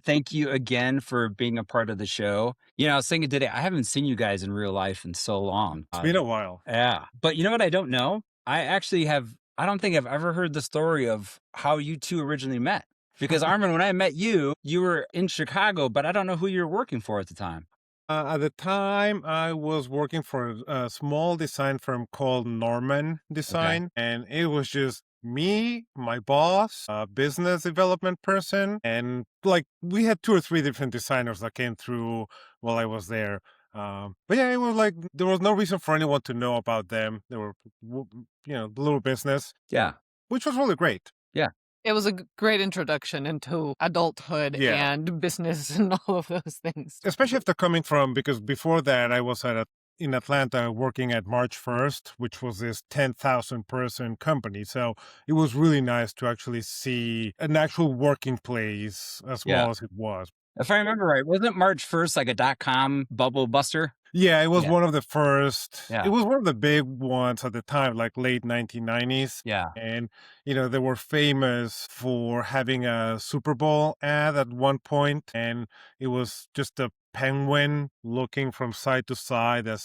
thank you again for being a part of the show. I was thinking today, I haven't seen you guys in real life in so long. It's been a while. Yeah. But you know what I don't know? I don't think I've ever heard the story of how you two originally met. Because Armin, when I met you, you were in Chicago, but I don't know who you were working for at the time. At the time, I was working for a small design firm called Norman Okay. Design, and it was just me, my boss, a business development person, and like we had two or three different designers that came through while I was there. But yeah, it was like there was no reason for anyone to know about them. They were, little business, Yeah. which was really great. Yeah. It was a great introduction into adulthood Yeah. and business and all of those things. Especially if they're coming from, because before that I was in Atlanta working at March 1st, which was this 10,000 person company. So it was really nice to actually see an actual working place as Yeah. small as it was. If I remember right, wasn't March 1st like a .com bubble buster? Yeah, it was Yeah. one of the first. Yeah. It was one of the big ones at the time, like late 1990s. Yeah. And, they were famous for having a Super Bowl ad at one point, and it was just a penguin looking from side to side as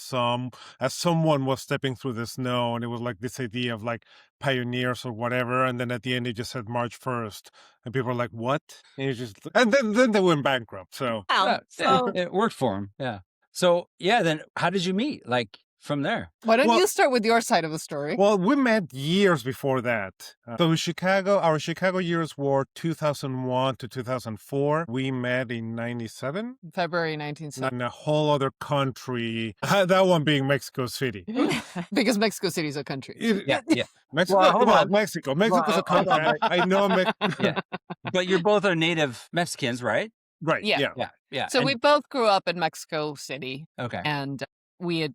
someone was stepping through the snow, and it was like this idea of like pioneers or whatever. And then at the end, it just said March 1st, and people were like, "What?" And then they went bankrupt. So. Yeah, So it worked for him. Yeah. So yeah, then how did you meet? Like from there? why don't Well, you start with your side of the story? Well, we met years before that. So our Chicago years were 2001 to 2004. We met in 97 February 1970. in a whole other country. That one being Mexico City. Because Mexico City is a country. Yeah. Yeah. Mexico, Well, hold on. Mexico. Mexico's a hold country. on. I know Mexico. Yeah. But you're both are native Mexicans, right? Right. Yeah. Yeah. Yeah. Yeah. So and- we both grew up in Mexico City, okay. and we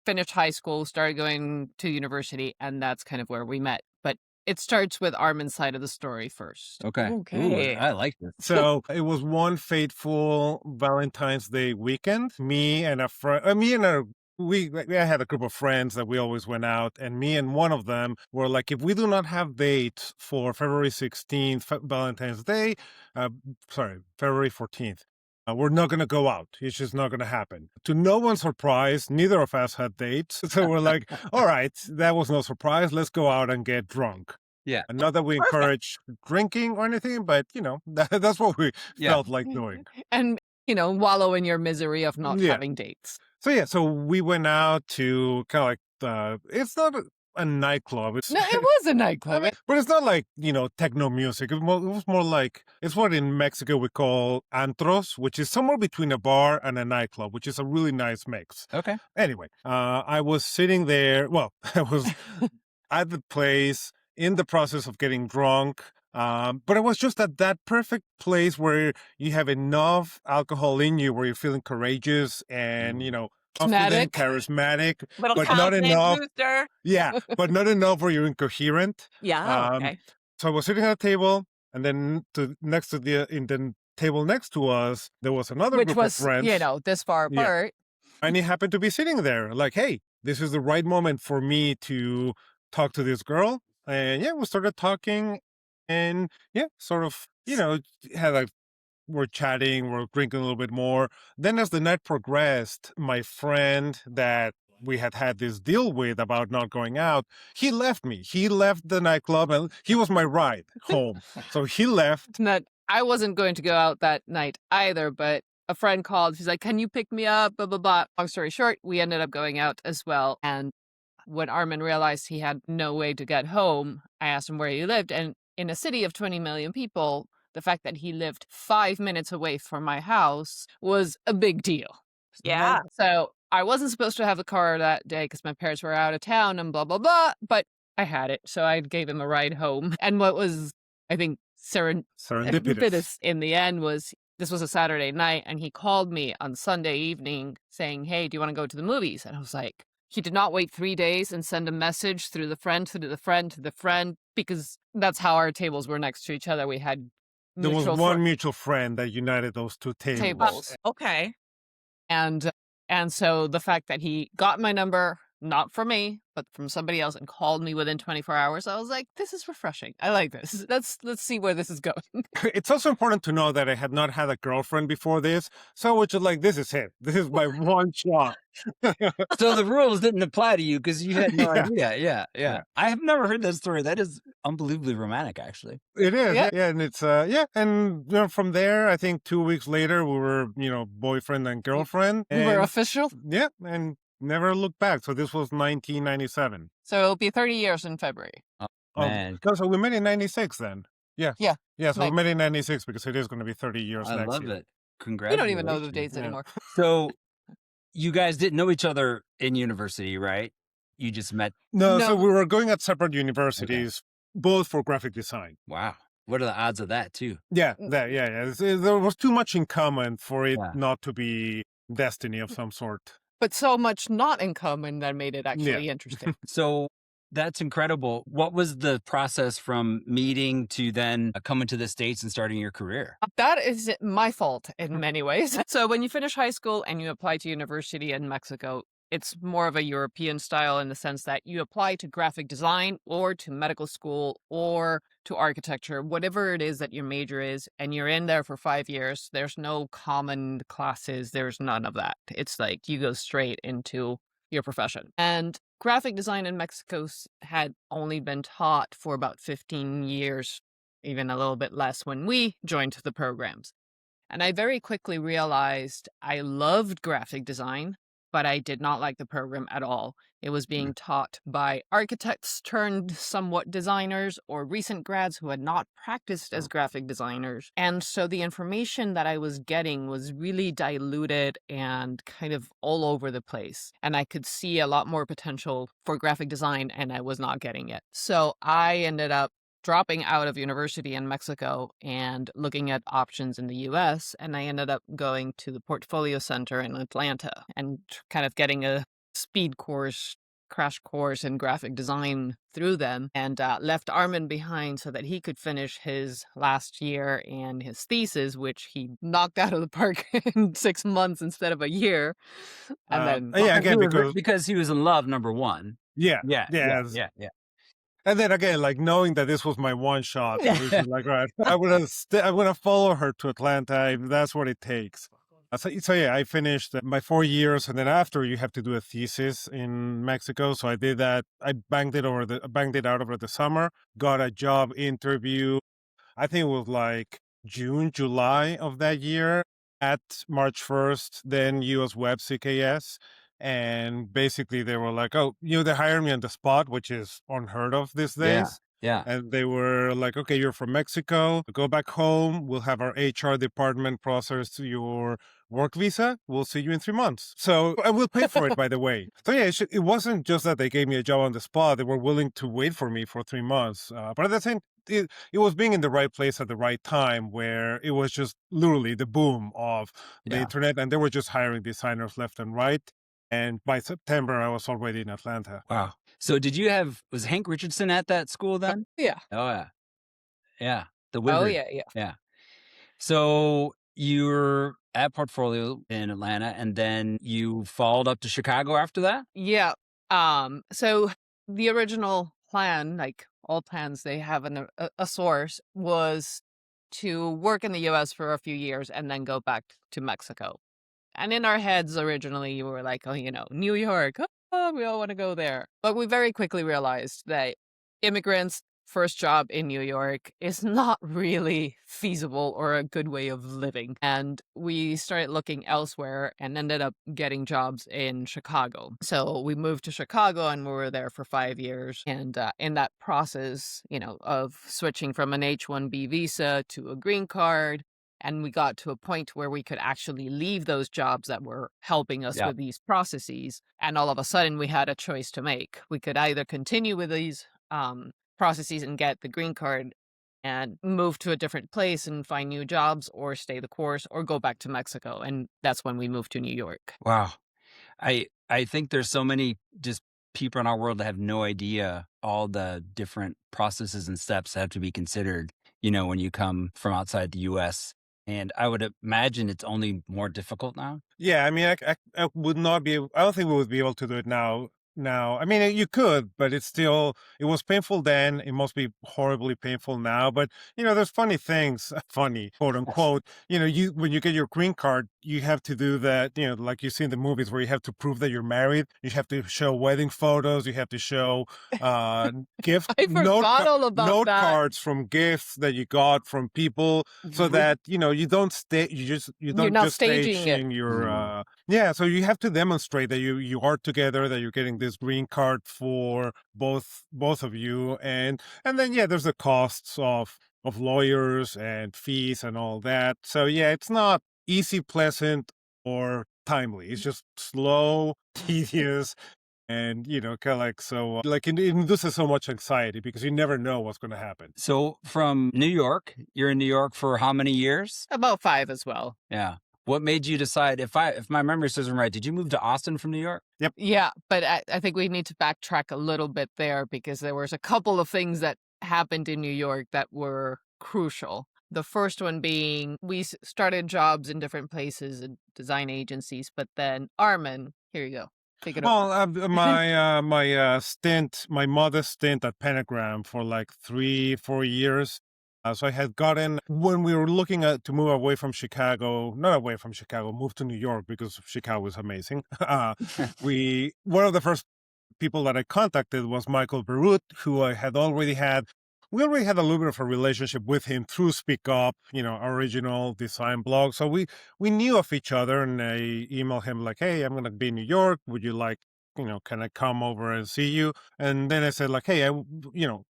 finished high school, started going to university, and that's kind of where we met. But it starts with Armin's side of the story first. Okay. Okay. Ooh, I like this. So it was one fateful Valentine's Day weekend. Me and a friend, I had a group of friends that we always went out, and me and one of them were like, if we do not have dates for February 16th, Valentine's Day, February 14th, we're not going to go out. It's just not going to happen. To no one's surprise, neither of us had dates. So we're like, all right, that was no surprise. Let's go out and get drunk. Yeah. And not that we encourage drinking or anything, but, that's what we Yeah. felt like doing. And, wallow in your misery of not Yeah. having dates. So we went out to kind of like it's not a nightclub. It's No, it was a nightclub. but it's not like techno music. It was more like it's what in Mexico we call antros, which is somewhere between a bar and a nightclub, which is a really nice mix. Okay. Anyway, I was sitting there. Well, I was at the place in the process of getting drunk. But it was just at that perfect place where you have enough alcohol in you, where you're feeling courageous and, confident, charismatic, Little but not confidence enough. booster. Yeah, but not enough where you're incoherent. Yeah. Okay. So I was sitting at a table, and then in the table next to us, there was another Which group was, of friends. this far Yeah. apart. And he happened to be sitting there like, hey, this is the right moment for me to talk to this girl. And yeah, we started talking, and yeah, sort of, had like, we're chatting, we're drinking a little bit more. Then as the night progressed, my friend that we had this deal with about not going out, he left me. He left the nightclub, and he was my ride home. So he left. And that I wasn't going to go out that night either, but a friend called. She's like, can you pick me up? Blah, blah, blah. Long story short, we ended up going out as well. And when Armin realized he had no way to get home, I asked him where he lived. And in a city of 20 million people, the fact that he lived 5 minutes away from my house was a big deal. Yeah. So I wasn't supposed to have a car that day because my parents were out of town and blah, blah, blah. But I had it. So I gave him a ride home. And what was, I think, serendipitous in the end was this was a Saturday night, and he called me on Sunday evening saying, hey, do you want to go to the movies? And I was like, he did not wait 3 days and send a message through the friend, to the friend, to the friend, because that's how our tables were next to each other. We had There was one mutual friend that united those two tables. Okay. And so the fact that he got my number, not for me, but from somebody else, and called me within 24 hours. I was like, this is refreshing. I like this. Let's see where this is going. It's also important to know that I had not had a girlfriend before this. So I was just like, this is it. This is my one shot. So the rules didn't apply to you because you had no Yeah. idea. Yeah. Yeah. I have never heard that story. That is unbelievably romantic, actually. It is. Yeah. Yeah. And it's, and from there, I think 2 weeks later, we were, boyfriend and girlfriend. We were And official. yeah. And never looked back. So this was 1997. So it'll be 30 years in February. Oh, Oh, man. no, so we met in 96 then. Yeah. Yeah. Yeah. So Nice. we met in 96 because it is going to be 30 years I next love year. it. We Congratulations. don't even know the dates Yeah. anymore. So you guys didn't know each other in university, right? You just met. No, so No. we were going at separate universities, both for graphic design. Wow. What are the odds of that, too? Yeah, Mm. there was too much in common for it Yeah. not to be destiny of some sort. But so much not in common that made it actually interesting. So that's incredible. What was the process from meeting to then coming to the States and starting your career? That is my fault in many ways. So when you finish high school and you apply to university in Mexico, it's more of a European style in the sense that you apply to graphic design or to medical school or to architecture, whatever it is that your major is, and you're in there for 5 years. There's no common classes. There's none of that. It's like you go straight into your profession. And graphic design in Mexico had only been taught for about 15 years, even a little bit less when we joined the programs. And I very quickly realized I loved graphic design, but I did not like the program at all. It was being taught by architects turned somewhat designers or recent grads who had not practiced as graphic designers. And so the information that I was getting was really diluted and kind of all over the place. And I could see a lot more potential for graphic design, and I was not getting it. So I ended up dropping out of university in Mexico and looking at options in the US. And I ended up going to the Portfolio Center in Atlanta and kind of getting a speed course, crash course in graphic design through them, and left Armin behind so that he could finish his last year and his thesis, which he knocked out of the park in 6 months instead of a year. And then again, because he was in love, number one. yeah. Yeah. And then again, like knowing that this was my one shot, it was just like, right, I'm gonna follow her to Atlanta if that's what it takes. So yeah, I finished my 4 years, and then after you have to do a thesis in Mexico. So I did that. I banged it out over the summer. Got a job interview. I think it was like June, July of that year at March 1st, then US Web CKS. And basically they were like, oh, they hired me on the spot, which is unheard of these days. Yeah. And they were like, okay, you're from Mexico. Go back home. We'll have our HR department process your work visa. We'll see you in 3 months. So, and we'll pay for it, by the way. So yeah, it wasn't just that they gave me a job on the spot. They were willing to wait for me for 3 months. But at the same it was being in the right place at the right time, where it was just literally the boom of the internet, and they were just hiring designers left and right. And by September, I was already in Atlanta. Wow. So was Hank Richardson at that school then? Yeah. Oh, yeah. Yeah. The Wizard. Oh, yeah. Yeah. So you were at Portfolio in Atlanta, and then you followed up to Chicago after that? Yeah. So the original plan, like all plans, they have a source, was to work in the US for a few years and then go back to Mexico. And in our heads originally, we were like, oh, New York, oh, we all want to go there. But we very quickly realized that immigrants' first job in New York is not really feasible or a good way of living. And we started looking elsewhere and ended up getting jobs in Chicago. So we moved to Chicago and we were there for 5 years. And in that process, of switching from an H-1B visa to a green card, and we got to a point where we could actually leave those jobs that were helping us with these processes. And all of a sudden, we had a choice to make. We could either continue with these processes and get the green card and move to a different place and find new jobs, or stay the course, or go back to Mexico. And that's when we moved to New York. Wow. I think there's so many just people in our world that have no idea all the different processes and steps that have to be considered, when you come from outside the U.S. And I would imagine it's only more difficult now. Yeah, I mean, I would not be. I don't think we would be able to do it now now. I mean, you could, but it was painful then. It must be horribly painful now. But, there's funny things, funny, quote unquote. When you get your green card, you have to do that, like you see in the movies where you have to prove that you're married. You have to show wedding photos. You have to show gift I forgot all about note that. cards from gifts that you got from people so that, you don't stay, you don't not just staging it. your, yeah, so you have to demonstrate that you are together, that you're getting this green card for both of you, and then there's the costs of lawyers and fees and all that. So it's not easy, pleasant, or timely. It's just slow, tedious, and kind of like so. Like it induces so much anxiety because you never know what's going to happen. So from New York, you're in New York for how many years? About 5 as well. Yeah. What made you decide, if my memory serves me right, did you move to Austin from New York? Yep. Yeah, but I think we need to backtrack a little bit there because there was a couple of things that happened in New York that were crucial. The first one being we started jobs in different places and design agencies, but then Armin, here you go. Take it over. Well, my mother's stint at Pentagram for like 3-4 years. So I had gotten, when we were looking to move away from Chicago, not away from Chicago, move to New York because Chicago is amazing. One of the first people that I contacted was Michael Berut, who we already had a little bit of a relationship with him through Speak Up, our original design blog. So we knew of each other, and I emailed him like, hey, I'm going to be in New York. Would you like, can I come over and see you? And then I said like, hey,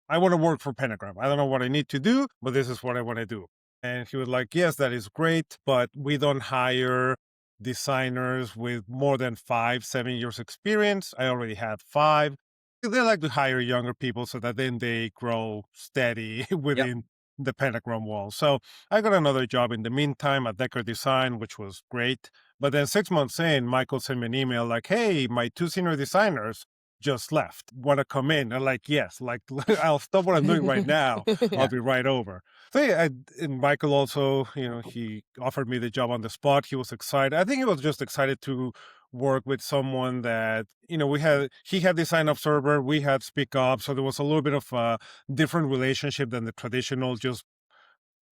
I want to work for Pentagram. I don't know what I need to do, but this is what I want to do. And he was like, yes, that is great, but we don't hire designers with more than 5-7 years experience. I already had 5. They like to hire younger people so that then they grow steady within the Pentagram wall. So I got another job in the meantime at Decker Design, which was great. But then 6 months in, Michael sent me an email like, hey, my 2 senior designers just left. Want to come in? I'm like, yes, like I'll stop what I'm doing right now. I'll be right over. So and Michael also, he offered me the job on the spot. He was excited. I think he was just excited to work with someone that, he had Design Observer, we had Speak Up. So there was a little bit of a different relationship than the traditional just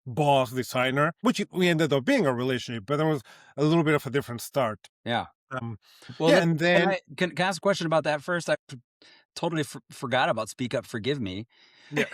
boss designer, which we ended up being a relationship, but there was a little bit of a different start. Yeah. Well, and then can I ask a question about that first? I totally forgot about Speak Up. Forgive me. Yeah.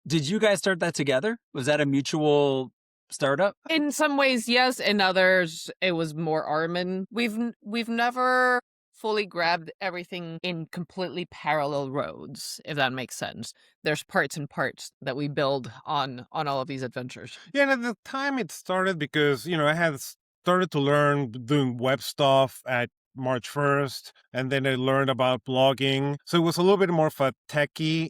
Did you guys start that together? Was that a mutual startup? In some ways, yes. In others, it was more Armin. We've never fully grabbed everything in completely parallel roads, if that makes sense. There's parts and parts that we build on all of these adventures. Yeah, and at the time it started because, I had started to learn doing web stuff at March 1st, and then I learned about blogging. So it was a little bit more of a techie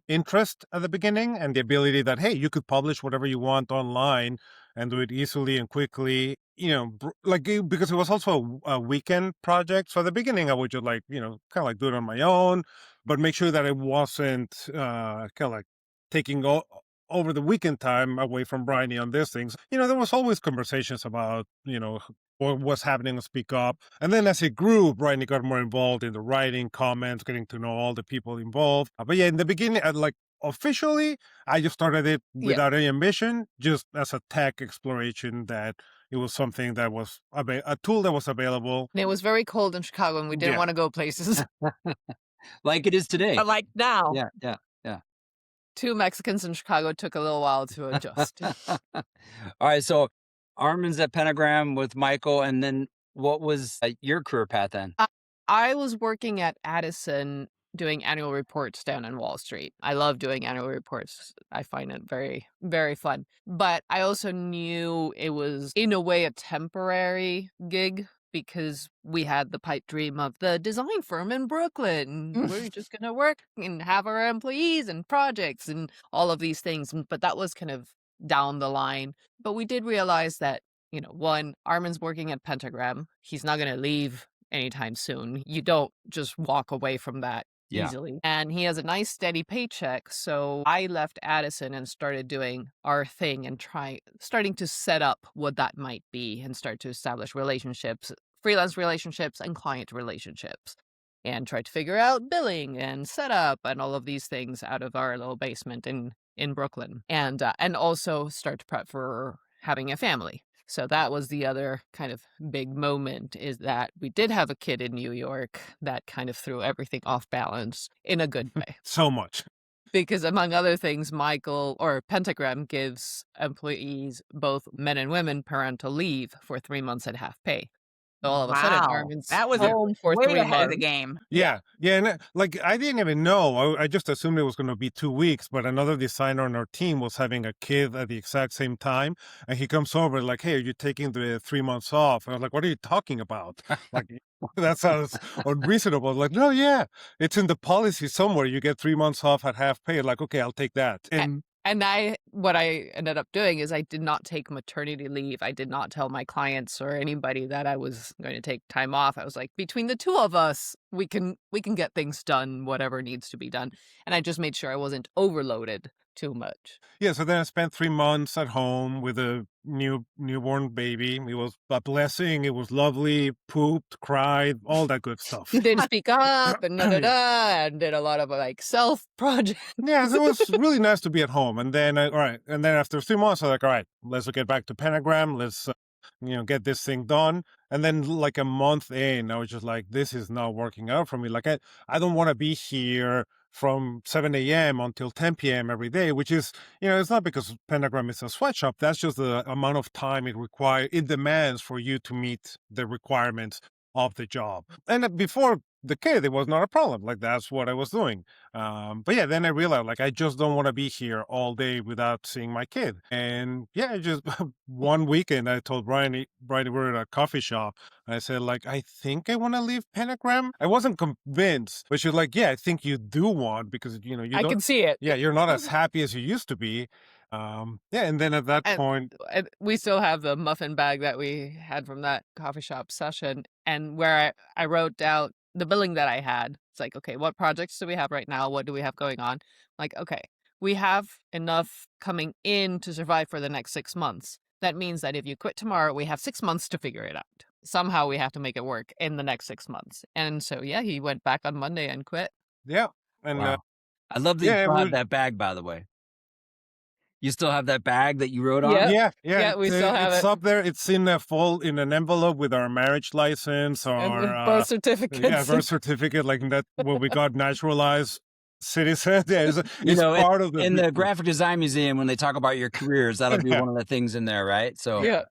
interest at the beginning, and the ability that, hey, you could publish whatever you want online and do it easily and quickly, because it was also a weekend project. So at the beginning, I would just kind of like do it on my own, but make sure that it wasn't kind of like taking over the weekend time away from Bryony on these things. There was always conversations about, what was happening on Speak Up. And then as it grew, Bryony got more involved in the writing, comments, getting to know all the people involved. But in the beginning, officially, I just started it without any ambition, just as a tech exploration, that it was something that was a tool that was available. And it was very cold in Chicago and we didn't want to go places. Like it is today. But like now. Yeah. 2 Mexicans in Chicago took a little while to adjust. All right, so Armin's at Pentagram with Michael, and then what was your career path then? I was working at Addison doing annual reports down on Wall Street. I love doing annual reports. I find it very, very fun. But I also knew it was, in a way, a temporary gig because we had the pipe dream of the design firm in Brooklyn. We're just going to work and have our employees and projects and all of these things. But that was kind of down the line. But we did realize that, one, Armin's working at Pentagram. He's not going to leave anytime soon. You don't just walk away from that easily. And he has a nice steady paycheck. So I left Addison and started doing our thing and starting to set up what that might be and start to establish relationships, freelance relationships and client relationships. and try to figure out billing and setup and all of these things out of our little basement in Brooklyn, and also start to prep for having a family. So that was the other kind of big moment, is that we did have a kid in New York that kind of threw everything off balance in a good way. So much. Because among other things, Pentagram gives employees, both men and women, parental leave for 3 months at half pay. So all of a sudden, Armin's that was home for way 3 ahead of the months. game. Yeah. And like, I didn't even know. I just assumed it was going to be 2 weeks, but another designer on our team was having a kid at the exact same time. And he comes over like, hey, are you taking the 3 months off? And I was like, what are you talking about? Like, that sounds unreasonable. Like, no, yeah, it's in the policy somewhere. You get 3 months off at half pay. Like, okay, I'll take that. And What I ended up doing is I did not take maternity leave. I did not tell my clients or anybody that I was going to take time off. I was like, between the two of us, we can get things done, whatever needs to be done. And I just made sure I wasn't overloaded too much. yeah, so then I spent 3 months at home with a newborn baby. It was a blessing. It was lovely. Pooped, cried, all that good stuff. You didn't speak up and and did a lot of like self projects. Yeah, so it was really nice to be at home. And then, all right. And then after 3 months, I was like, all right, let's get back to Pentagram. Let's, get this thing done. And then like a month in, I was just like, this is not working out for me. Like, I don't want to be here from 7 a.m. until 10 p.m. every day, which is, it's not because Pentagram is a sweatshop. That's just the amount of time it demands for you to meet the requirements of the job. And before the kid, it was not a problem. Like, that's what I was doing. But yeah, then I realized, like, I just don't want to be here all day without seeing my kid. And yeah, just one weekend, I told Bryony, we're at a coffee shop. And I said, like, I think I want to leave Pentagram. I wasn't convinced, but she's like, yeah, I think you do want, because, I can see it. Yeah, you're not as happy as you used to be. Yeah, and then at that point, we still have the muffin bag that we had from that coffee shop session, and where I wrote out the billing that I had. It's like, okay, what projects do we have right now? What do we have going on? Like, okay, we have enough coming in to survive for the next 6 months. That means that if you quit tomorrow, we have 6 months to figure it out. Somehow we have to make it work in the next 6 months. And so, yeah, he went back on Monday and quit. Yeah. And wow. I love that you still have that bag, by the way. You still have that bag that you wrote on? Yeah, we still have it. It's up there. It's in in an envelope with our marriage license or birth certificate. Yeah, birth certificate, like that when we got naturalized citizen. Yeah, it's part of in the graphic design museum when they talk about your careers. That'll be one of the things in there, right? So yeah,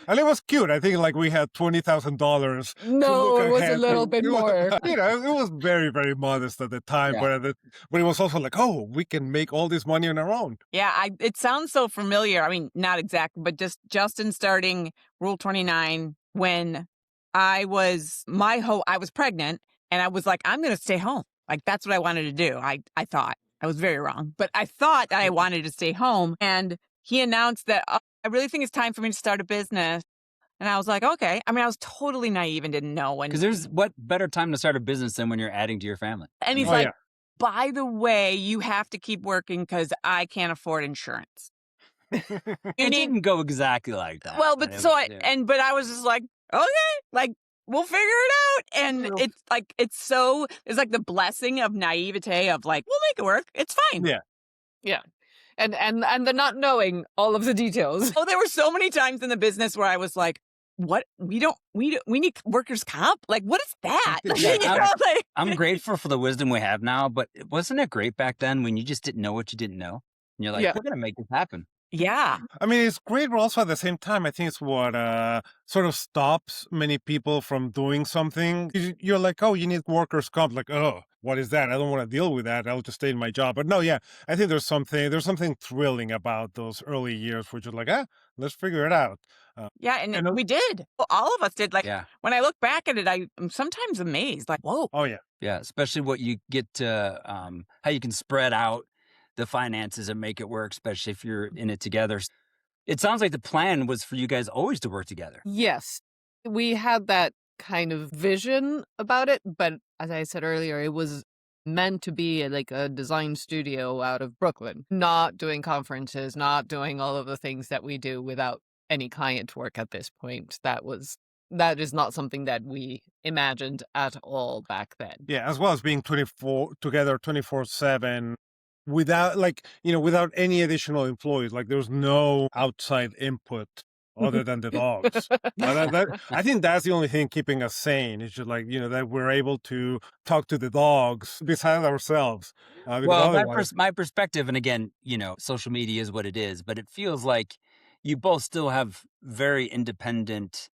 and it was cute. I think like we had $20,000. No, it was a little bit more. It was very, very modest at the time, but it was also like, oh, we can make all this money on our own. Yeah, it sounds so familiar. I mean, not exactly, but just Justin starting Rule 29 when I was pregnant, and I was like, I'm going to stay home. Like, that's what I wanted to do. I thought. I was very wrong. But I thought that I wanted to stay home. And he announced that, I really think it's time for me to start a business. And I was like, okay. I mean, I was totally naive and didn't know. Because there's what better time to start a business than when you're adding to your family? And he's by the way, you have to keep working because I can't afford insurance. It didn't go exactly like that. Well, but but I was just like, okay, like, we'll figure it out. And it's like, it's like the blessing of naivete of like, we'll make it work. It's fine. Yeah. Yeah. And the not knowing all of the details. Oh, there were so many times in the business where I was like, what? We need workers' comp? Like, what is that? I'm grateful for the wisdom we have now, but wasn't it great back then when you just didn't know what you didn't know? And you're like, we're going to make this happen. Yeah. I mean, it's great, but also at the same time, I think it's what sort of stops many people from doing something. You're like, oh, you need workers' comp. Like, oh, what is that? I don't want to deal with that. I'll just stay in my job. But no, yeah, I think there's something thrilling about those early years where you're like, let's figure it out. And we did. Well, all of us did. Like, when I look back at it, I'm sometimes amazed. Like, whoa. Oh, yeah. Yeah, especially what you get to, how you can spread out the finances and make it work, especially if you're in it together. It sounds like the plan was for you guys always to work together. Yes. We had that kind of vision about it, but as I said earlier, it was meant to be like a design studio out of Brooklyn, not doing conferences, not doing all of the things that we do without any client work at this point. That was that is not something that we imagined at all back then. Yeah, as well as being 24/7 without without any additional employees. Like there's no outside input other than the dogs. I think that's the only thing keeping us sane. It's just that we're able to talk to the dogs besides ourselves. Well, Otherwise, my perspective, and again, social media is what it is, but it feels like you both still have very independent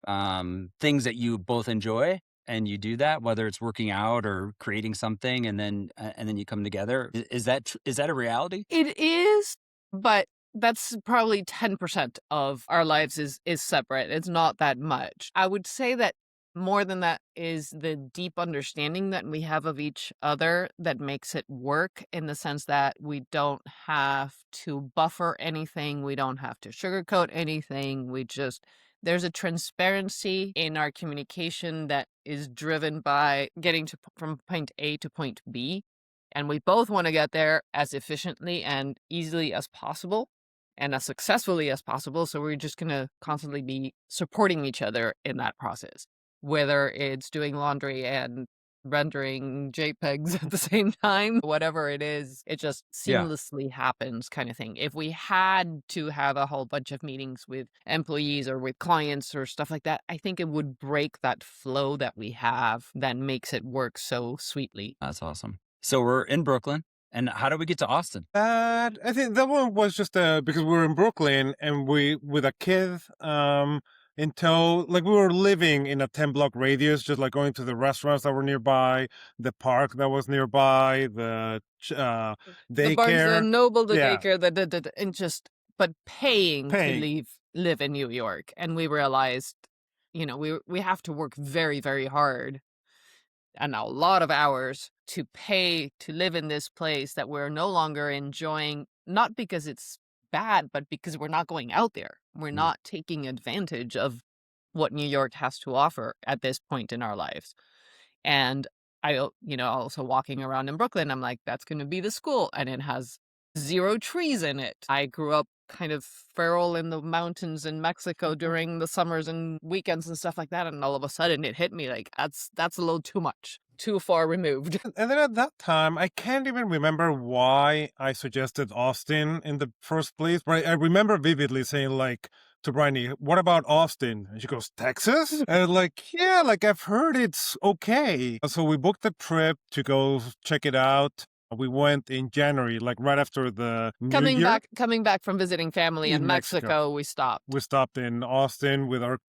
things that you both enjoy, and you do that, whether it's working out or creating something, and then you come together. Is that a reality? It is, but that's probably 10% of our lives is separate. It's not that much. I would say that more than that is the deep understanding that we have of each other that makes it work, in the sense that we don't have to buffer anything. We don't have to sugarcoat anything. There's a transparency in our communication that is driven by getting from point A to point B. And we both want to get there as efficiently and easily as possible and as successfully as possible. So we're just going to constantly be supporting each other in that process, whether it's doing laundry and rendering JPEGs at the same time, whatever it is, it just seamlessly happens, kind of thing. If we had to have a whole bunch of meetings with employees or with clients or stuff like that, I think it would break that flow that we have that makes it work so sweetly. That's awesome. So we're in Brooklyn. And how do we get to Austin? I think that one was just because we were in Brooklyn and we, with a kid, in tow, we were living in a 10-block radius, just going to the restaurants that were nearby, the park that was nearby, the daycare. The Barnes and Noble, the daycare, and but paying to live in New York. And we realized, we have to work very, very hard and a lot of hours to pay to live in this place that we're no longer enjoying, not because it's bad, but because we're not going out there. We're not taking advantage of what New York has to offer at this point in our lives. And I, also walking around in Brooklyn, I'm like, that's going to be the school. And it has 0 trees in it. I grew up kind of feral in the mountains in Mexico during the summers and weekends and stuff like that. And all of a sudden it hit me like, that's a little too much. Too far removed. And then at that time, I can't even remember why I suggested Austin in the first place. But I remember vividly saying to Bryony, what about Austin? And she goes, Texas? And yeah, I've heard it's okay. So we booked a trip to go check it out. We went in January, right after the New Year. Coming back from visiting family in Mexico, we stopped. We stopped in Austin with our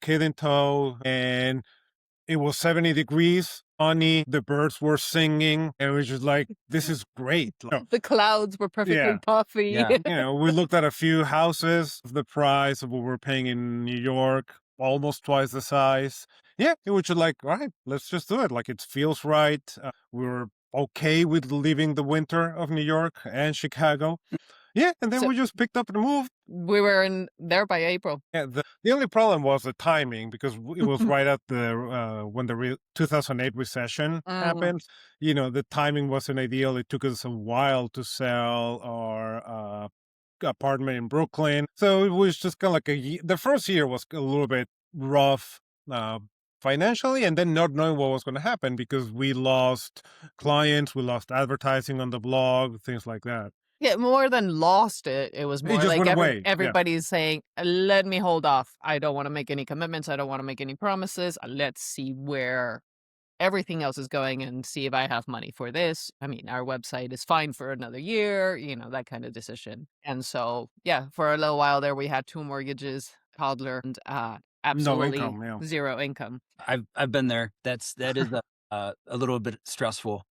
kid in tow, and it was 70 degrees, sunny, the birds were singing, and it was just this is great. The clouds were perfectly puffy. Yeah. We looked at a few houses, the price of what we're paying in New York, almost twice the size. Yeah, it was just all right, let's just do it. It feels right. We were okay with leaving the winter of New York and Chicago. Yeah, and then we just picked up and moved. We were in there by April. Yeah, the only problem was the timing, because it was right at when the 2008 recession happened. The timing wasn't ideal. It took us a while to sell our apartment in Brooklyn. So it was just kind of the first year was a little bit rough financially, and then not knowing what was going to happen, because we lost clients, we lost advertising on the blog, things like that. Yeah, more than lost it. It was more everybody's saying, let me hold off. I don't want to make any commitments. I don't want to make any promises. Let's see where everything else is going and see if I have money for this. I mean, our website is fine for another year, that kind of decision. And so, for a little while there, we had 2 mortgages, toddler, and absolutely no income, 0 income. I've been there. That is a little bit stressful.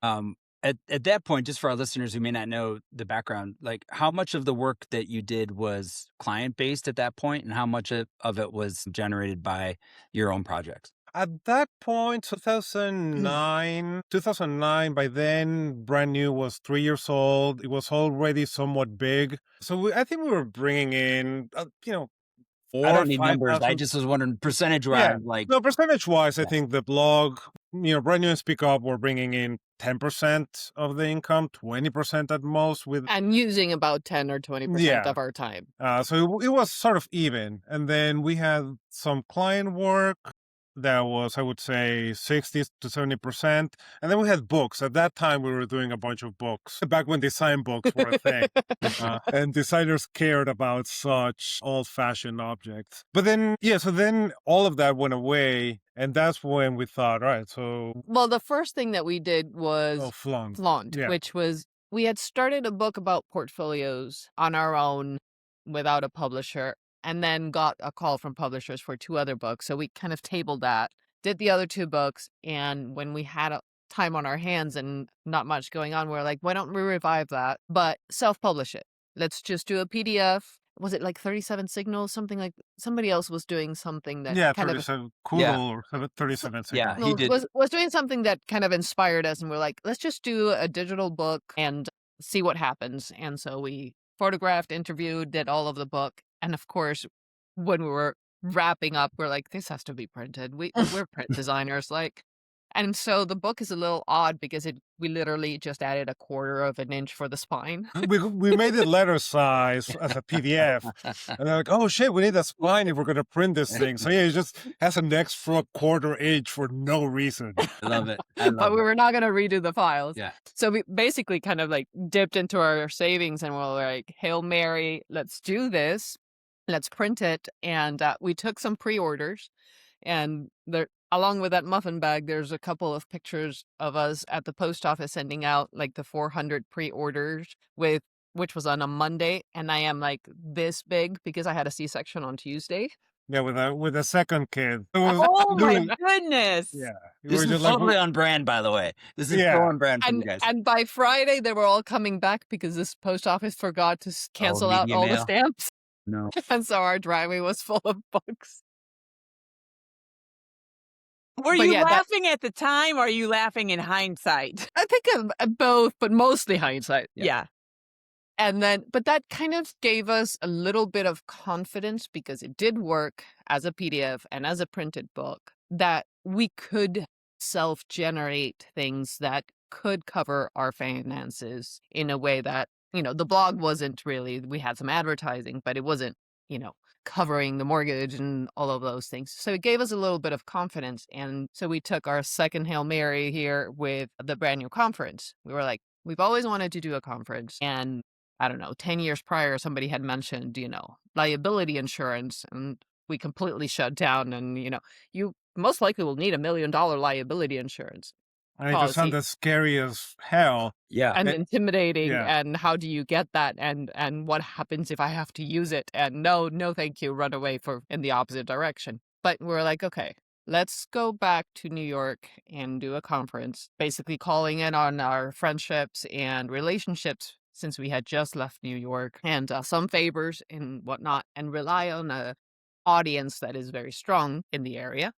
At that point, just for our listeners who may not know the background, how much of the work that you did was client-based at that point, and how much of it was generated by your own projects? At that point, 2009, by then, Brand New was 3 years old. It was already somewhat big. So I think we were bringing in, I don't need numbers. I just was wondering percentage-wise. No, percentage-wise, I think the blog Brand New and Speak Up were bringing in 10% of the income, 20% at most with And using about 10 or 20% of our time. So it was sort of even. And then we had some client work that was, I would say, 60 to 70%. And then we had books. At that time, we were doing a bunch of books, back when design books were a thing. And designers cared about such old-fashioned objects. But then, so then all of that went away. And that's when we thought, all right, so... Well, the first thing that we did was Flaunt, which was, we had started a book about portfolios on our own without a publisher, and then got a call from publishers for 2 other books. So we kind of tabled that, did the other 2 books, and when we had time on our hands and not much going on, we were like, why don't we revive that, but self-publish it? Let's just do a PDF. Was it like 37 signals, something like somebody else was doing something that kind 37 Cool or 37 signals. Yeah, he did. Was doing something that kind of inspired us, and we're like, let's just do a digital book and see what happens. And so we photographed, interviewed, did all of the book. And of course, when we were wrapping up, we're like, this has to be printed. We're print designers, like. And so the book is a little odd because we literally just added 1/4 of an inch for the spine. We made it letter size as a PDF. And they're like, oh shit, we need a spine if we're going to print this thing. So it just has an extra 1/4 inch for no reason. I love it. But we were not going to redo the files. Yeah. So we basically kind of like dipped into our savings and we're like, Hail Mary, let's do this. Let's print it. And we took some pre-orders, and along with that muffin bag, there's a couple of pictures of us at the post office sending out like the 400 pre-orders, which was on a Monday. And I am like this big because I had a C-section on Tuesday. Yeah, with a second kid. Oh my goodness. Yeah. This is totally on brand, by the way. This is so on brand for you guys. And by Friday, they were all coming back because this post office forgot to cancel out all the stamps. No. And so our driveway was full of books. Were you laughing at the time, or are you laughing in hindsight? I think of both, but mostly hindsight. Yeah. And then, but that kind of gave us a little bit of confidence because it did work as a PDF and as a printed book, that we could self-generate things that could cover our finances in a way that, the blog wasn't really, we had some advertising, but it wasn't, covering the mortgage and all of those things. So it gave us a little bit of confidence. And so we took our second Hail Mary here with the Brand New conference. We were like, we've always wanted to do a conference. And I don't know, 10 years prior, somebody had mentioned, liability insurance, and we completely shut down. And, you most likely will need $1 million liability insurance. And it just sounded scary as hell. Yeah. And intimidating. Yeah. And how do you get that? And what happens if I have to use it? And no, thank you, run away in the opposite direction. But we're like, okay, let's go back to New York and do a conference, basically calling in on our friendships and relationships since we had just left New York, and some favors and whatnot, and rely on an audience that is very strong in the area,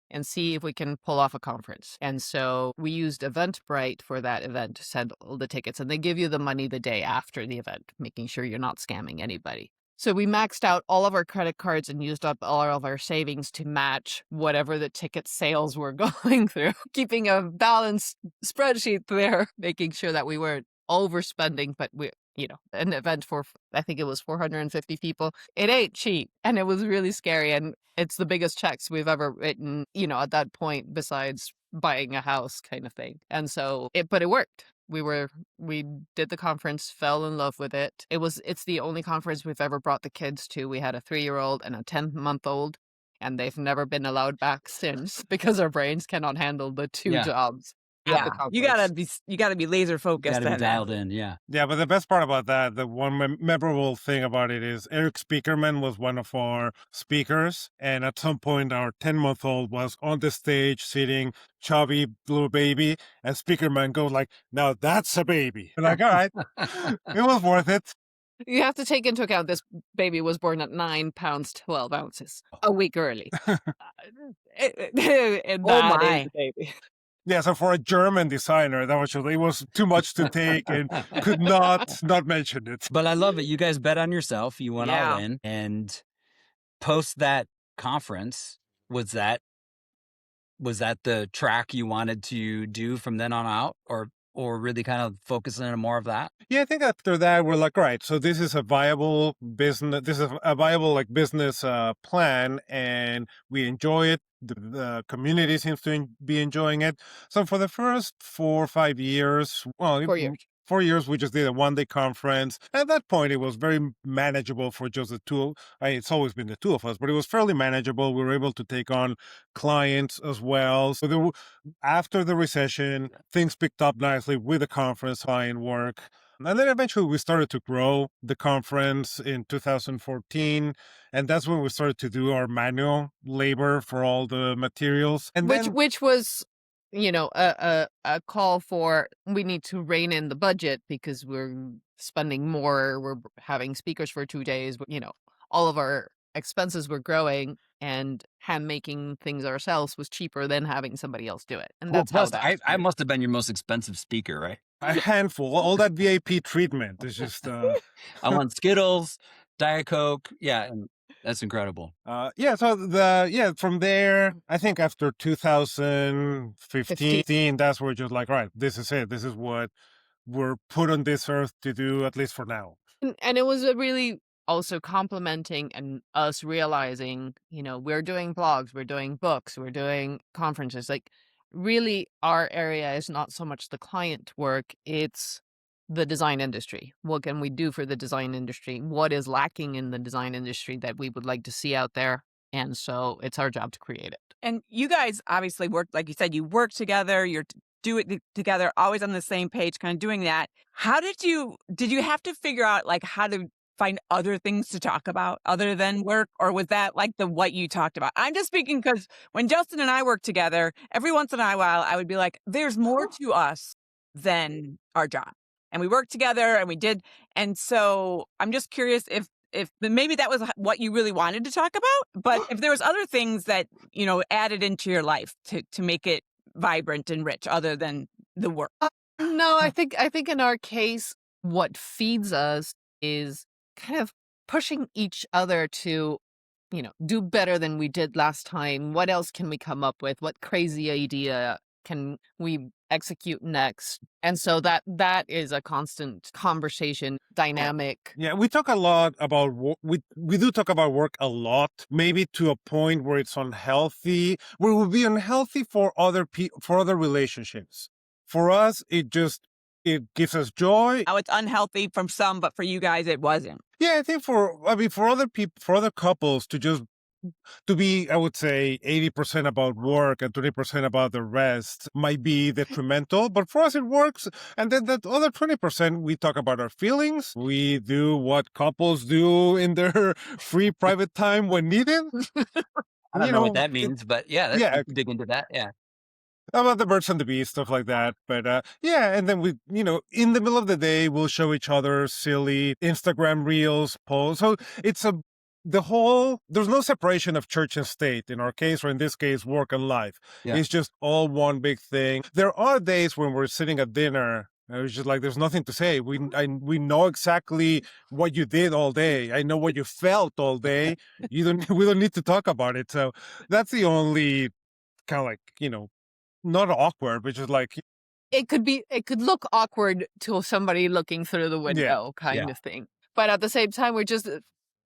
and see if we can pull off a conference. And so we used Eventbrite for that event to send all the tickets, and they give you the money the day after the event, making sure you're not scamming anybody. So we maxed out all of our credit cards and used up all of our savings to match whatever the ticket sales were going through, keeping a balanced spreadsheet there, making sure that we weren't overspending, but an event for, I think it was 450 people. It ain't cheap. And it was really scary. And it's the biggest checks we've ever written, at that point, besides buying a house kind of thing. And so but it worked. We did the conference, fell in love with it. It's the only conference we've ever brought the kids to. We had a 3-year-old and a 10-month-old, and they've never been allowed back since because our brains cannot handle the 2 jobs. Yeah, you gotta be laser focused. You gotta be dialed in. Yeah. Yeah, but the best part about that, the one memorable thing about it is Eric Speakerman was one of our speakers, and at some point our 10-month-old was on the stage sitting, chubby little baby, and Speakerman goes like, "Now that's a baby." I'm like, all right, it was worth it. You have to take into account this baby was born at 9 pounds 12 ounces a week early. And that is a baby. Yeah, so for a German designer, it was too much to take and could not mention it. But I love it. You guys bet on yourself. You went all in, and post that conference, was that was that the track you wanted to do from then on out, or really kind of focusing on more of that? Yeah, I think after that we're like, all right, so this is a viable business. This is a viable like business plan, and we enjoy it. The community seems to be enjoying it. So for the first 4 or 5 years, well, 4 years. 4 years, we just did a one-day conference. At that point, it was very manageable for just the two. It's always been the two of us, but it was fairly manageable. We were able to take on clients as well. So after the recession, things picked up nicely with the conference client work. And then eventually we started to grow the conference in 2014. And that's when we started to do our manual labor for all the materials. And Which was, a call for, we need to rein in the budget because we're spending more. We're having speakers for 2 days. All of our expenses were growing, and hand making things ourselves was cheaper than having somebody else do it. And that's Plus, how that I must have been your most expensive speaker, right? a handful, all that VIP treatment is just... I want Skittles, Diet Coke. Yeah, and that's incredible. So from there, I think after 2015, that's where just like, all right, this is it. This is what we're put on this earth to do, at least for now. And it was a really also complementing and us realizing, we're doing blogs, we're doing books, we're doing conferences. Like, really, our area is not so much the client work, it's the design industry. What can we do for the design industry? What is lacking in the design industry that we would like to see out there? And so it's our job to create it. And you guys obviously work, like you said, you work together, do it together, always on the same page, kind of doing that. How did you have to figure out like how to find other things to talk about other than work? Or was that like what you talked about? I'm just speaking because when Justin and I work together, every once in a while, I would be like, there's more to us than our job. And we worked together and we did. And so I'm just curious if maybe that was what you really wanted to talk about, but if there was other things that, added into your life to make it vibrant and rich other than the work. No, I think in our case, what feeds us is kind of pushing each other to, do better than we did last time. What else can we come up with? What crazy idea can we execute next? And so that is a constant conversation dynamic. Yeah, we talk a lot about we do talk about work a lot, maybe to a point where it's unhealthy, where it would be unhealthy for other for other relationships. For us, it gives us joy. Oh, it's unhealthy from some, but for you guys, it wasn't. Yeah, I think for other people, for other couples to be, I would say, 80% about work and 20% about the rest might be detrimental. But for us, it works. And then that other 20%, we talk about our feelings. We do what couples do in their free private time when needed. I don't know what that means, but yeah, dig into that. Yeah. About the birds and the bees, stuff like that. But and then we, in the middle of the day, we'll show each other silly Instagram reels, posts. So it's there's no separation of church and state in our case, or in this case, work and life. Yeah. It's just all one big thing. There are days when we're sitting at dinner, and it's just like, there's nothing to say. We know exactly what you did all day. I know what you felt all day. We don't need to talk about it. So that's the only kind of like, not awkward, but just like, it could look awkward to somebody looking through the window kind of thing. But at the same time, we're just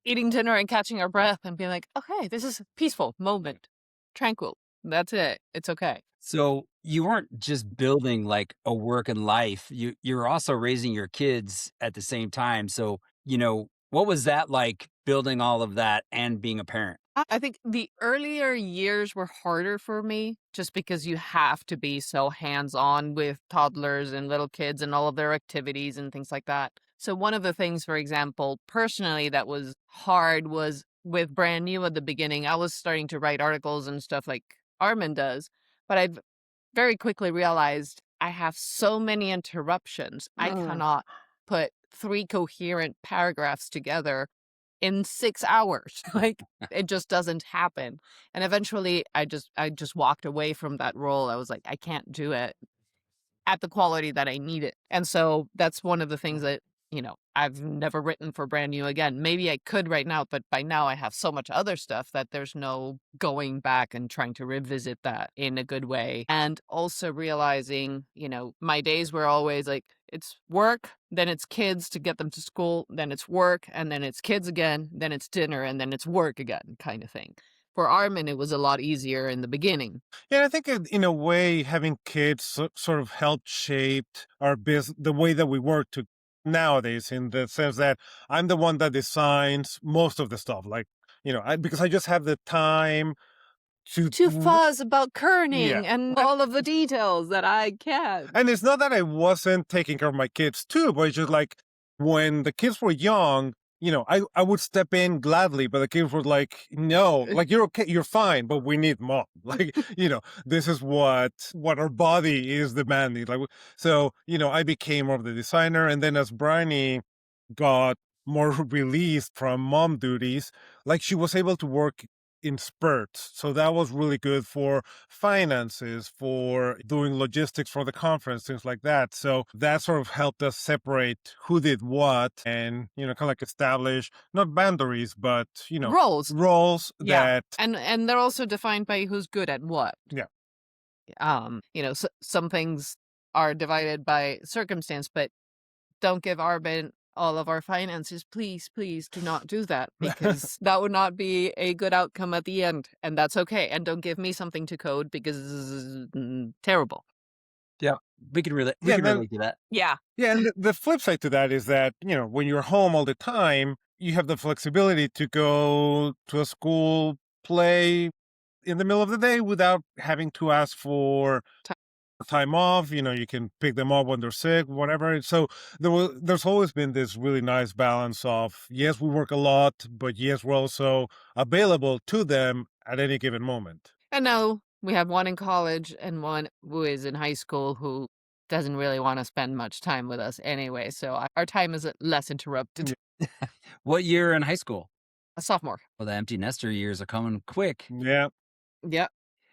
eating dinner and catching our breath and being like, okay, this is a peaceful moment, tranquil. That's it. It's okay. So you weren't just building like a work and life. You're also raising your kids at the same time. So, what was that like, building all of that and being a parent? I think the earlier years were harder for me just because you have to be so hands-on with toddlers and little kids and all of their activities and things like that. So one of the things, for example, personally that was hard was with brand new at the beginning, I was starting to write articles and stuff like Armin does, but I've very quickly realized I have so many interruptions. I cannot put 3 coherent paragraphs together in 6 hours. Like, it just doesn't happen. And eventually I just walked away from that role. I was like, I can't do it at the quality that I need it. And so that's one of the things that I've never written for Brand New again. Maybe I could right now, but by now I have so much other stuff that there's no going back and trying to revisit that in a good way. And also realizing, my days were always like, it's work, then it's kids to get them to school, then it's work, and then it's kids again, then it's dinner, and then it's work again, kind of thing. For Armin, it was a lot easier in the beginning. Yeah, I think in a way, having kids sort of helped shape our business, the way that we work nowadays, in the sense that I'm the one that designs most of the stuff. Like, because I just have the time to fuzz about kerning Yeah. and all of the details that I can. And it's not that I wasn't taking care of my kids too, but it's just like when the kids were young, I would step in gladly, but the kids were like, no, like, you're okay, you're fine, but we need mom. Like, this is what our body is demanding. Like, so, I became more of the designer. And then as Bryony got more released from mom duties, like, she was able to work in spurts. So that was really good for finances, for doing logistics for the conference, things like that. So that sort of helped us separate who did what and, kind of like establish not boundaries, but, roles. That. And they're also defined by who's good at what. Yeah. Some things are divided by circumstance, but don't give Armin all of our finances. Please do not do that, because that would not be a good outcome at the end, and that's okay. And don't give me something to code, because it's terrible. Yeah, we can relate to that. Yeah. Yeah, and the flip side to that is that, when you're home all the time, you have the flexibility to go to a school play in the middle of the day without having to ask for time off. You can pick them up when they're sick, whatever. So there's always been this really nice balance of, yes, we work a lot, but yes, we're also available to them at any given moment. And now we have one in college and one who is in high school who doesn't really want to spend much time with us anyway. So our time is less interrupted. What year in high school? A sophomore. Well, the empty nester years are coming quick. Yeah. Yeah.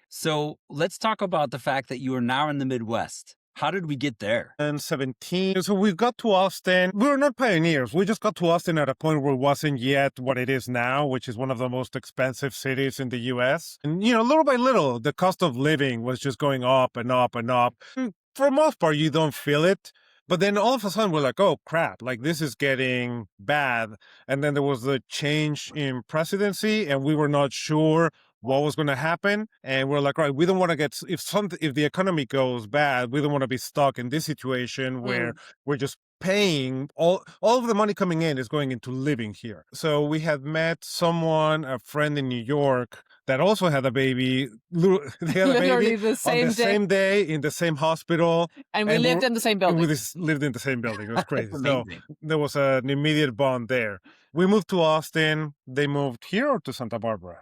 So let's talk about the fact that you are now in the Midwest. How did we get there? And 17. So we got to Austin. We were not pioneers. We just got to Austin at a point where it wasn't yet what it is now, which is one of the most expensive cities in the U.S. And, little by little, the cost of living was just going up and up and up. And for the most part, you don't feel it. But then all of a sudden, we're like, oh, crap, like, this is getting bad. And then there was the change in presidency, and we were not sure what was going to happen. And we're like, right, we don't want to get, if the economy goes bad, we don't want to be stuck in this situation where we're just paying, all of the money coming in is going into living here. So we had met a friend in New York, that also had a baby. They had a baby the on the same day in the same hospital. And we lived in the same building. We lived in the same building. It was crazy. So Amazing. there was an immediate bond there. We moved to Austin. They moved here or to Santa Barbara?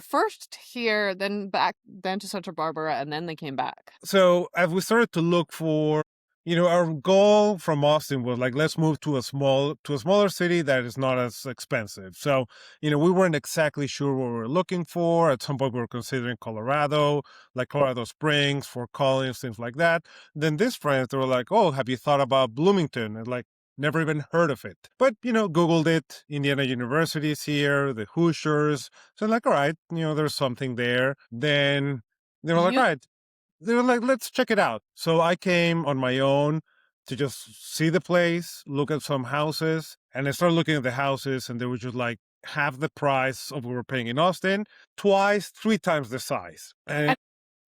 First here, then to Santa Barbara, and then they came back. So as we started to look for, our goal from Austin was like, let's move to a smaller city that is not as expensive. So, we weren't exactly sure what we were looking for. At some point, we were considering Colorado, like Colorado Springs, Fort Collins, things like that. Then these friends, they were like, oh, have you thought about Bloomington? And like, never even heard of it. But, Googled it. Indiana University is here, the Hoosiers. So I'm like, all right, there's something there. Then they were like, all right. They were like, let's check it out. So I came on my own to just see the place, look at some houses. And I started looking at the houses, and they were just like half the price of what we were paying in Austin, 3 times the size. And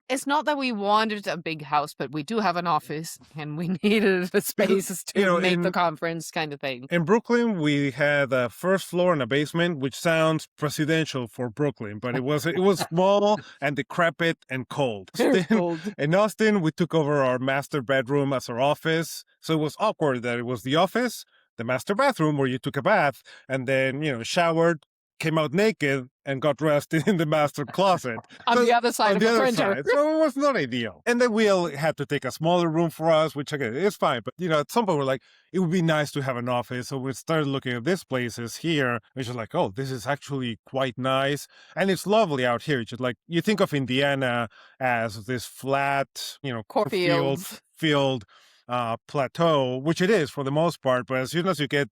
it's not that we wanted a big house, but we do have an office, and we needed the spaces to make the conference kind of thing. In Brooklyn, we had a first floor and a basement, which sounds presidential for Brooklyn, but it was small and decrepit and cold. Very cold. In Austin, we took over our master bedroom as our office. So it was awkward that it was the office, the master bathroom where you took a bath, and then, showered, came out naked, and got dressed in the master closet. On the other side of the printer. So it was not ideal. And then we all had to take a smaller room for us, which again, it's fine. But, at some point we're like, it would be nice to have an office. So we started looking at these places here, which is like, oh, this is actually quite nice. And it's lovely out here. It's just like, you think of Indiana as this flat, Cornfields. field. plateau, which it is for the most part. But as soon as you get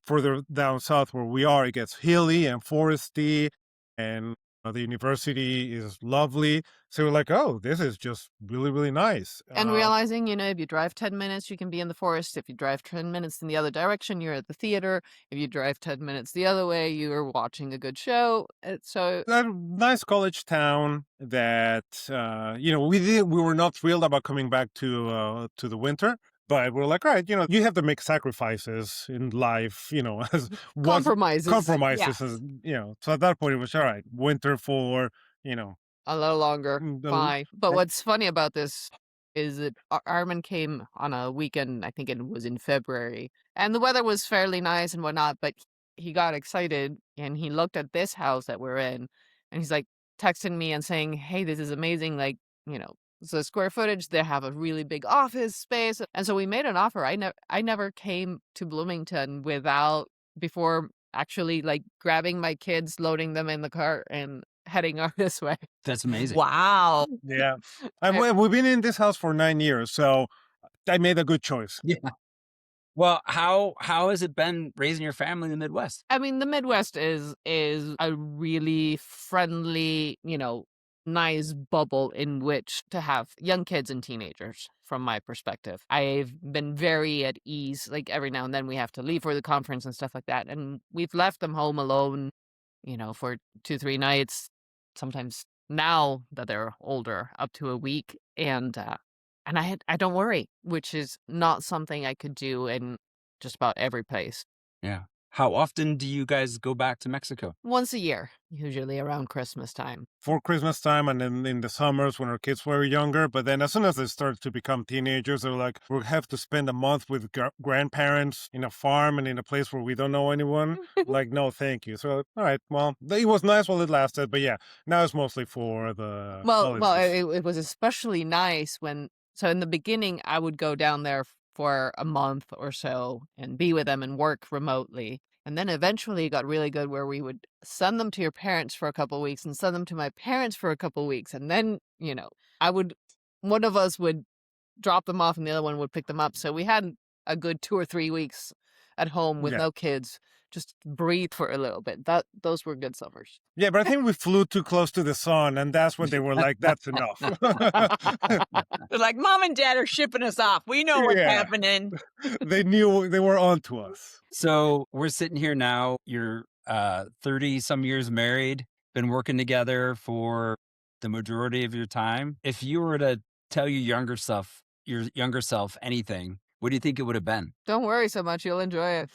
further down south where we are, it gets hilly and foresty, and the university is lovely. So we're like, oh, this is just really, really nice. And realizing, if you drive 10 minutes, you can be in the forest. If you drive 10 minutes in the other direction, you're at the theater. If you drive 10 minutes the other way, you're watching a good show. So a nice college town that, we were not thrilled about coming back to the winter. But we're like, all right, you have to make sacrifices in life, as compromises. Compromises, So at that point, it was all right. Winter for, a little longer. Fine. But what's funny about this is that Armin came on a weekend, I think it was in February, and the weather was fairly nice and whatnot, but he got excited and he looked at this house that we're in and he's like texting me and saying, hey, this is amazing. Like, the square footage, they have a really big office space. And so we made an offer. I never came to Bloomington before actually like grabbing my kids, loading them in the car and heading out this way. That's amazing. Wow. Yeah. We've been in this house for 9 years, so I made a good choice. Yeah. Well, how has it been raising your family in the Midwest? I mean, the Midwest is a really friendly, nice bubble in which to have young kids and teenagers, from my perspective. I've been very at ease. Like every now and then we have to leave for the conference and stuff like that. And we've left them home alone, for 2-3 nights, sometimes now that they're older, up to a week. And I don't worry, which is not something I could do in just about every place. Yeah. How often do you guys go back to Mexico? Once a year, usually around Christmas time. For Christmas time, and then in the summers when our kids were younger. But then as soon as they start to become teenagers, they're like, we'll have to spend a month with grandparents in a farm and in a place where we don't know anyone. Like, no, thank you. So, all right, well, it was nice while it lasted. But yeah, now it's mostly for the it was especially nice so in the beginning, I would go down there for a month or so and be with them and work remotely. And then eventually it got really good where we would send them to your parents for a couple of weeks and send them to my parents for a couple of weeks. And then, one of us would drop them off and the other one would pick them up. So we had a good 2 or 3 weeks at home with no kids. Just breathe for a little bit. Those were good summers. Yeah, but I think we flew too close to the sun, and that's when they were like, that's enough. They're like, Mom and Dad are shipping us off. We know what's happening. They knew they were on to us. So we're sitting here now. You're 30-some years married, been working together for the majority of your time. If you were to tell your younger self anything, what do you think it would have been? Don't worry so much. You'll enjoy it.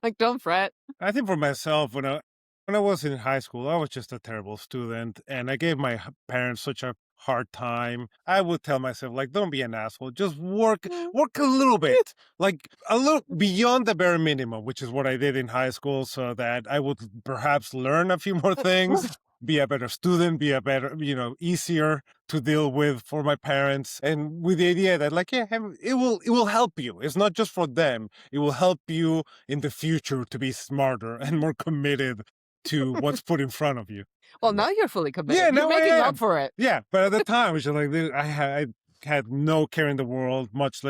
Like, don't fret. I think for myself, when I was in high school, I was just a terrible student, and I gave my parents such a hard time. I would tell myself, like, don't be an asshole. Just work a little bit, like a little beyond the bare minimum, which is what I did in high school, so that I would perhaps learn a few more things. Be a better student, be a better, easier to deal with for my parents. And with the idea that it will help you. It's not just for them. It will help you in the future to be smarter and more committed to what's put in front of you. Well, now you're fully committed. Yeah, you're making up for it. Yeah, but at the time, it was just like, I had no care in the world, much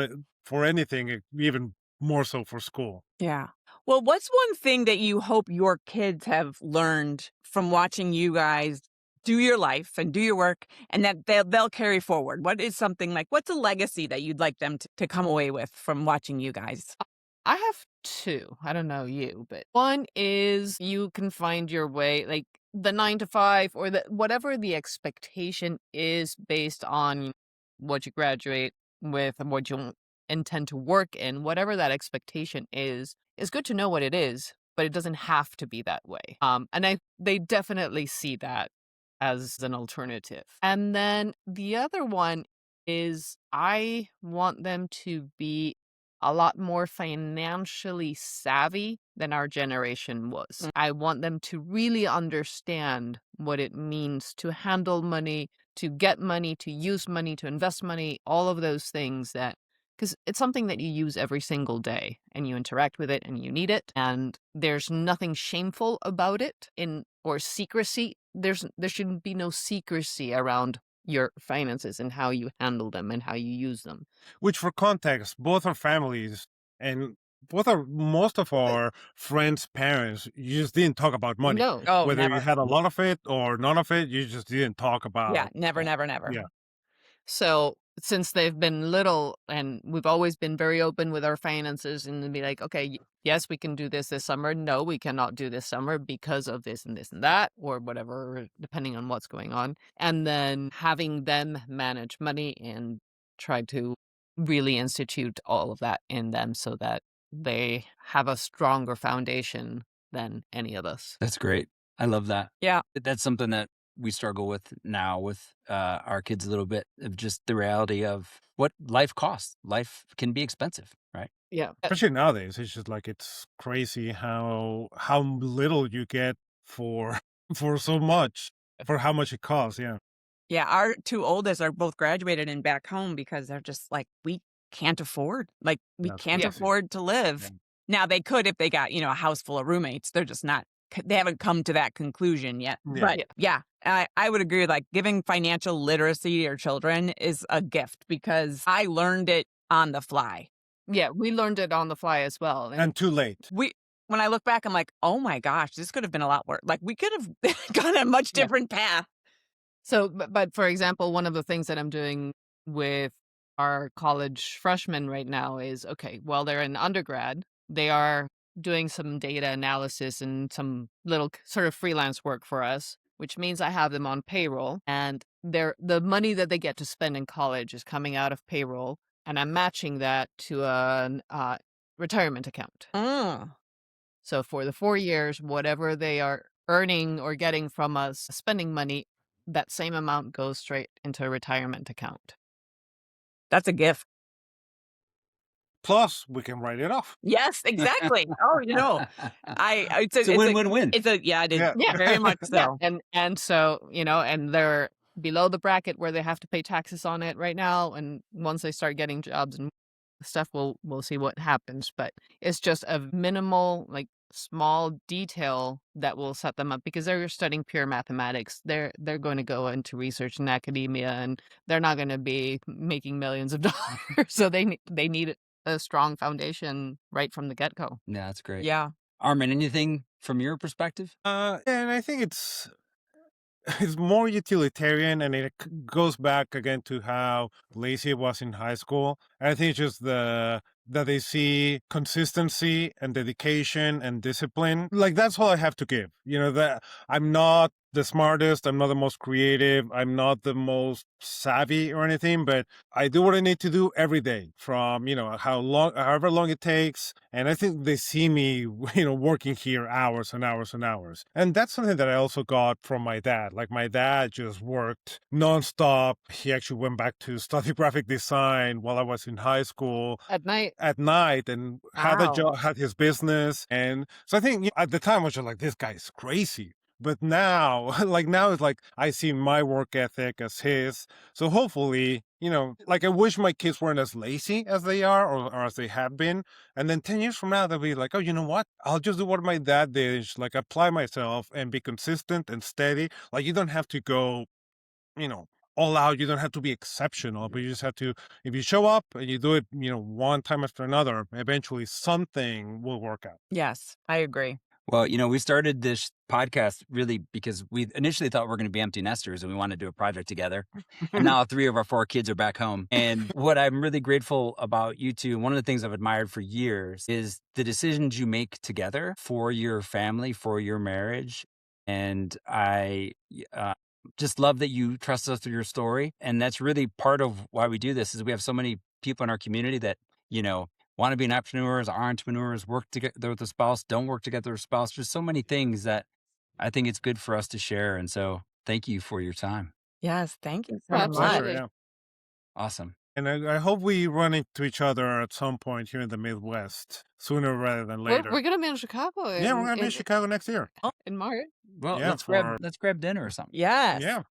for anything, even more so for school. Yeah. Well, what's one thing that you hope your kids have learned from watching you guys do your life and do your work, and that they'll carry forward? What is something like, what's a legacy that you'd like them to come away with from watching you guys? I have 2. I don't know you, but one is you can find your way, like the 9 to 5 or whatever the expectation is based on what you graduate with and what you intend to work in, whatever that expectation is good to know what it is, but it doesn't have to be that way. And they definitely see that as an alternative. And then the other one is I want them to be a lot more financially savvy than our generation was. I want them to really understand what it means to handle money, to get money, to use money, to invest money, all of those things because it's something that you use every single day and you interact with it and you need it. And there's nothing shameful about it or secrecy. There shouldn't be no secrecy around your finances and how you handle them and how you use them. Which, for context, both our families and most of our friends' parents, you just didn't talk about money. No. Oh, Whether you never. had a lot of it or none of it, you just didn't talk about. Yeah, never. Yeah. So since they've been little, and we've always been very open with our finances and be like, okay, yes, we can do this summer. No, we cannot do this summer because of this and this and that, or whatever, depending on what's going on. And then having them manage money and try to really institute all of that in them so that they have a stronger foundation than any of us. That's great. I love that. Yeah. That's something that we struggle with now with our kids a little bit, of just the reality of what life costs. Life can be expensive, right? Yeah. Especially nowadays, it's just like it's crazy how little you get for so much, for how much it costs. Yeah. Yeah, our two oldest are both graduated and back home because they're just like, we can't afford. Like, we That's can't crazy. afford to live. Yeah. Now, they could if they got, a house full of roommates. They're just not, they haven't come to that conclusion yet. Yeah. But yeah, I would agree with, like, giving financial literacy to your children is a gift because I learned it on the fly. Yeah, we learned it on the fly as well. And too late. When I look back, I'm like, oh my gosh, this could have been a lot worse. Like, we could have gone a much different path. So, but for example, one of the things that I'm doing with our college freshmen right now is, okay, while they're in undergrad, they are doing some data analysis and some little sort of freelance work for us, which means I have them on payroll, and the money that they get to spend in college is coming out of payroll, and I'm matching that to a retirement account. So for the 4 years, whatever they are earning or getting from us spending money, that same amount goes straight into a retirement account. That's a gift. Plus, we can write it off. Yes, exactly. It's a win-win-win. It is, Yeah. very much so. Yeah. And so, and they're below the bracket where they have to pay taxes on it right now. And once they start getting jobs and stuff, we'll see what happens. But it's just a minimal, like, small detail that will set them up because they're studying pure mathematics. They're going to go into research and academia, and they're not going to be making millions of dollars. So they need a strong foundation right from the get-go. Yeah, that's great. Yeah. Armin, anything from your perspective? And I think it's more utilitarian, and it goes back again to how lazy it was in high school. And I think it's just that they see consistency and dedication and discipline. Like, that's all I have to give. That I'm not the smartest, I'm not the most creative, I'm not the most savvy or anything, but I do what I need to do every day, from however long it takes. And I think they see me working here hours and hours and hours. And that's something that I also got from my dad. Like, my dad just worked nonstop. He actually went back to study graphic design while I was in high school At night. and had a job, had his business. And so I think at the time I was just like, this guy is crazy. But now, it's like I see my work ethic as his. So hopefully, like, I wish my kids weren't as lazy as they are, or as they have been. And then 10 years from now, they'll be like, oh, you know what? I'll just do what my dad did, just, like, apply myself and be consistent and steady. Like, you don't have to go, all out. You don't have to be exceptional, but you just have to, if you show up and you do it, one time after another, eventually something will work out. Yes, I agree. Well, we started this podcast really because we initially thought we were going to be empty nesters and we wanted to do a project together. And now 3 of our 4 kids are back home. And what I'm really grateful about you two, one of the things I've admired for years, is the decisions you make together for your family, for your marriage. And I just love that you trust us through your story. And that's really part of why we do this, is we have so many people in our community that, want to be entrepreneurs, are entrepreneurs, work together with a spouse, don't work together with a spouse. There's so many things that I think it's good for us to share. And so thank you for your time. Yes, thank you so Absolutely. much. Yeah. Awesome. And I hope we run into each other at some point here in the Midwest, sooner rather than later. We're going to be in Chicago. Yeah, we're going to be in Chicago next year. in March. Well, Yeah, let's grab dinner or something. Yes. Yeah.